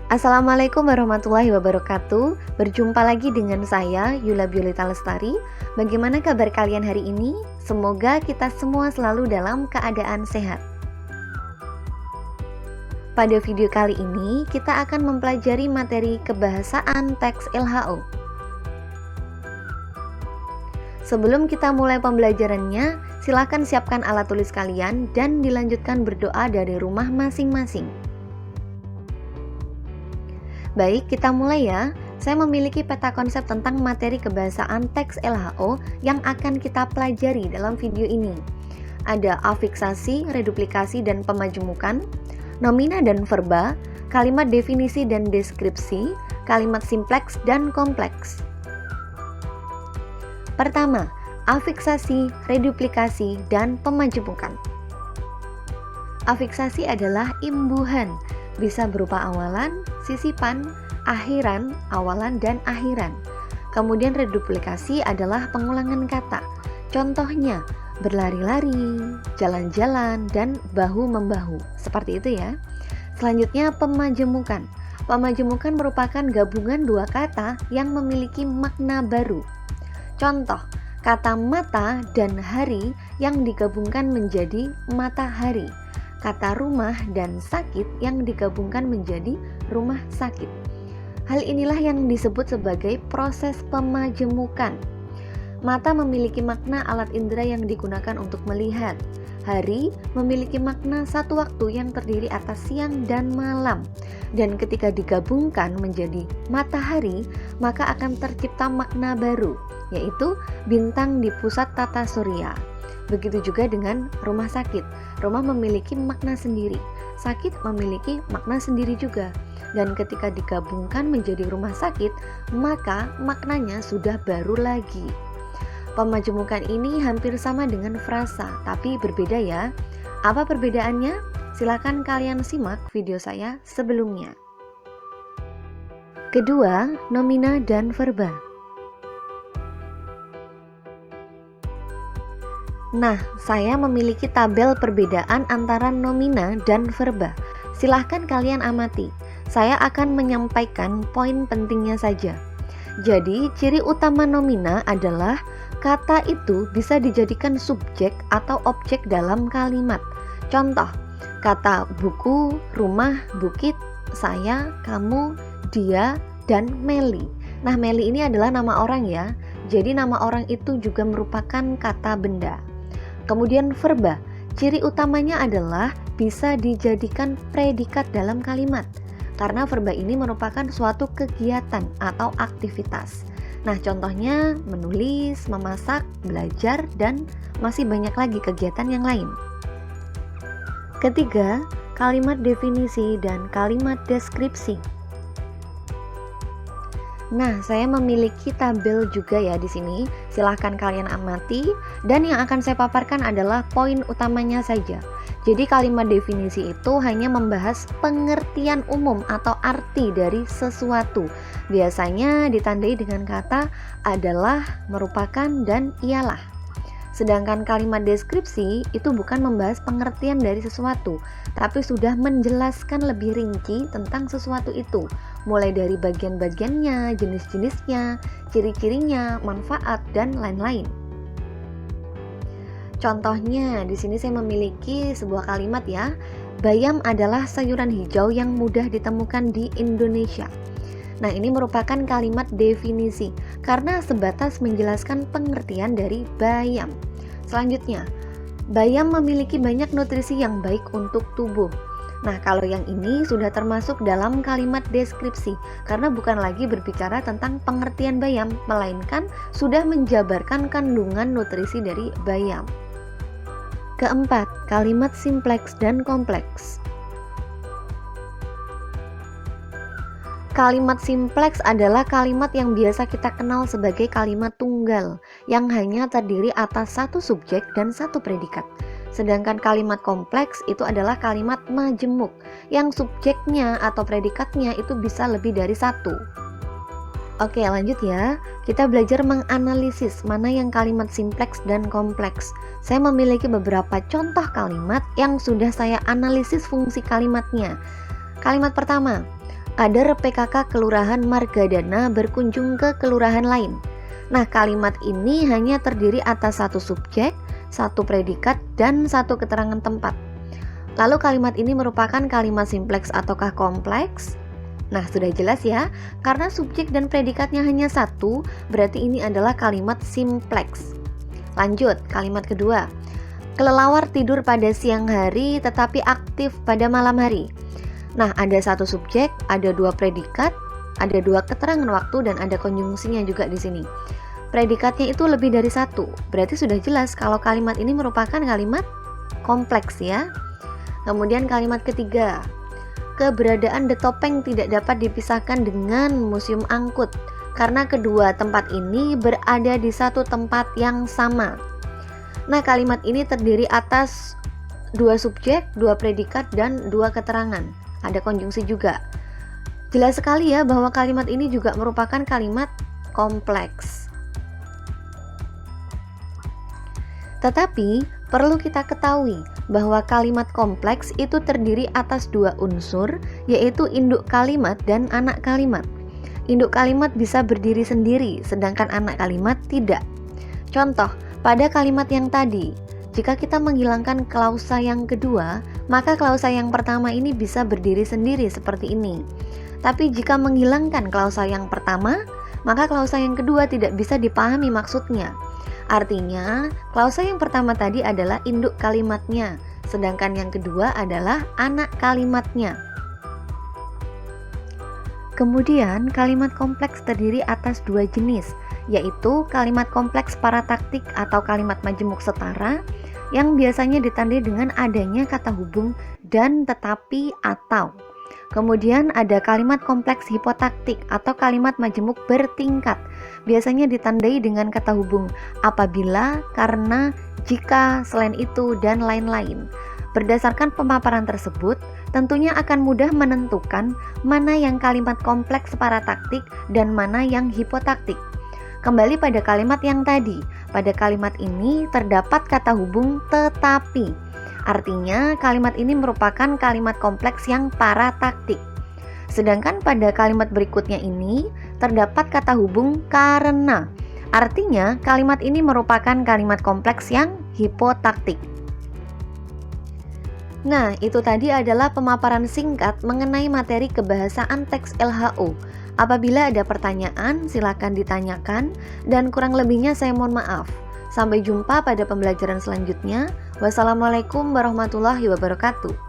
Assalamualaikum warahmatullahi wabarakatuh. Berjumpa lagi dengan saya, Yula Biolita Lestari. Bagaimana kabar kalian hari ini? Semoga kita semua selalu dalam keadaan sehat. Pada video kali ini, kita akan mempelajari materi kebahasaan teks LHO. Sebelum kita mulai pembelajarannya, silakan siapkan alat tulis kalian dan dilanjutkan berdoa dari rumah masing-masing. Baik, kita mulai ya. Saya memiliki peta konsep tentang materi kebahasaan teks LHO yang akan kita pelajari dalam video ini. Ada afiksasi, reduplikasi, dan pemajemukan, nomina dan verba, kalimat definisi dan deskripsi, kalimat simpleks dan kompleks. Pertama, afiksasi, reduplikasi, dan pemajemukan. Afiksasi adalah imbuhan, bisa berupa awalan, sisipan, akhiran, awalan, dan akhiran. Kemudian reduplikasi adalah pengulangan kata. Contohnya, berlari-lari, jalan-jalan, dan bahu-membahu. Seperti itu ya. Selanjutnya, pemajemukan. Pemajemukan merupakan gabungan dua kata yang memiliki makna baru. Contoh, kata mata dan hari yang digabungkan menjadi matahari. Kata rumah dan sakit yang digabungkan menjadi rumah sakit. Hal inilah yang disebut sebagai proses pemajemukan. Mata memiliki makna alat indera yang digunakan untuk melihat. Hari memiliki makna satu waktu yang terdiri atas siang dan malam. Dan ketika digabungkan menjadi matahari, maka akan tercipta makna baru, yaitu bintang di pusat tata surya. Begitu juga dengan rumah sakit. Rumah memiliki makna sendiri, sakit memiliki makna sendiri juga. Dan ketika digabungkan menjadi rumah sakit, maka maknanya sudah baru lagi. Pemajemukan ini hampir sama dengan frasa, tapi berbeda ya. Apa perbedaannya? Silakan kalian simak video saya sebelumnya. Kedua, nomina dan verba. Nah, saya memiliki tabel perbedaan antara nomina dan verba. Silahkan kalian amati. Saya akan menyampaikan poin pentingnya saja. Jadi, ciri utama nomina adalah kata itu bisa dijadikan subjek atau objek dalam kalimat. Contoh, kata buku, rumah, bukit, saya, kamu, dia, dan Meli. Nah, Meli ini adalah nama orang ya. Jadi nama orang itu juga merupakan kata benda. Kemudian verba, ciri utamanya adalah bisa dijadikan predikat dalam kalimat. Karena verba ini merupakan suatu kegiatan atau aktivitas. Nah, contohnya menulis, memasak, belajar, dan masih banyak lagi kegiatan yang lain. Ketiga, kalimat definisi dan kalimat deskripsi. Nah, saya memiliki tabel juga ya di sini. Silahkan kalian amati, dan yang akan saya paparkan adalah poin utamanya saja. Jadi kalimat definisi itu hanya membahas pengertian umum atau arti dari sesuatu. Biasanya ditandai dengan kata adalah, merupakan, dan ialah. Sedangkan kalimat deskripsi itu bukan membahas pengertian dari sesuatu, tapi sudah menjelaskan lebih rinci tentang sesuatu itu, mulai dari bagian-bagiannya, jenis-jenisnya, ciri-cirinya, manfaat, dan lain-lain. Contohnya, di sini saya memiliki sebuah kalimat ya. Bayam adalah sayuran hijau yang mudah ditemukan di Indonesia. Nah, ini merupakan kalimat definisi karena sebatas menjelaskan pengertian dari bayam. Selanjutnya, bayam memiliki banyak nutrisi yang baik untuk tubuh. Nah, kalau yang ini sudah termasuk dalam kalimat deskripsi karena bukan lagi berbicara tentang pengertian bayam, melainkan sudah menjabarkan kandungan nutrisi dari bayam. Keempat, kalimat simpleks dan kompleks. Kalimat simpleks adalah kalimat yang biasa kita kenal sebagai kalimat tunggal yang hanya terdiri atas satu subjek dan satu predikat. Sedangkan kalimat kompleks itu adalah kalimat majemuk yang subjeknya atau predikatnya itu bisa lebih dari satu. Oke, lanjut ya. Kita belajar menganalisis mana yang kalimat simpleks dan kompleks. Saya memiliki beberapa contoh kalimat yang sudah saya analisis fungsi kalimatnya. Kalimat pertama, Kader PKK Kelurahan Margadana berkunjung ke kelurahan lain. Nah, kalimat ini hanya terdiri atas satu subjek, satu predikat, dan satu keterangan tempat. Lalu kalimat ini merupakan kalimat simpleks ataukah kompleks? Nah, sudah jelas ya, karena subjek dan predikatnya hanya satu, berarti ini adalah kalimat simpleks. Lanjut, kalimat kedua. Kelelawar tidur pada siang hari tetapi aktif pada malam hari. Nah, ada satu subjek, ada dua predikat, ada dua keterangan waktu, dan ada konjungsinya juga di sini. Predikatnya itu lebih dari satu, berarti sudah jelas kalau kalimat ini merupakan kalimat kompleks ya. Kemudian kalimat ketiga, keberadaan The Topeng tidak dapat dipisahkan dengan Museum Angkut karena kedua tempat ini berada di satu tempat yang sama. Nah, kalimat ini terdiri atas dua subjek, dua predikat, dan dua keterangan. Ada konjungsi juga. Jelas sekali ya bahwa kalimat ini juga merupakan kalimat kompleks. Tetapi perlu kita ketahui bahwa kalimat kompleks itu terdiri atas dua unsur, yaitu induk kalimat dan anak kalimat. Induk kalimat bisa berdiri sendiri, sedangkan anak kalimat tidak. Contoh, pada kalimat yang tadi, jika kita menghilangkan klausa yang kedua, maka klausa yang pertama ini bisa berdiri sendiri seperti ini. Tapi jika menghilangkan klausa yang pertama, maka klausa yang kedua tidak bisa dipahami maksudnya. Artinya, klausa yang pertama tadi adalah induk kalimatnya, sedangkan yang kedua adalah anak kalimatnya. Kemudian, kalimat kompleks terdiri atas dua jenis, yaitu kalimat kompleks parataktik atau kalimat majemuk setara, yang biasanya ditandai dengan adanya kata hubung dan tetapi atau. Kemudian ada kalimat kompleks hipotaktik atau kalimat majemuk bertingkat, biasanya ditandai dengan kata hubung apabila, karena, jika, selain itu, dan lain-lain. Berdasarkan pemaparan tersebut, tentunya akan mudah menentukan mana yang kalimat kompleks parataktik dan mana yang hipotaktik. Kembali pada kalimat yang tadi, pada kalimat ini terdapat kata hubung tetapi. Artinya kalimat ini merupakan kalimat kompleks yang parataktik. Sedangkan pada kalimat berikutnya ini terdapat kata hubung karena. Artinya kalimat ini merupakan kalimat kompleks yang hipotaktik. Nah, itu tadi adalah pemaparan singkat mengenai materi kebahasaan teks LHO. Apabila ada pertanyaan, silakan ditanyakan, dan kurang lebihnya saya mohon maaf. Sampai jumpa pada pembelajaran selanjutnya. Wassalamualaikum warahmatullahi wabarakatuh.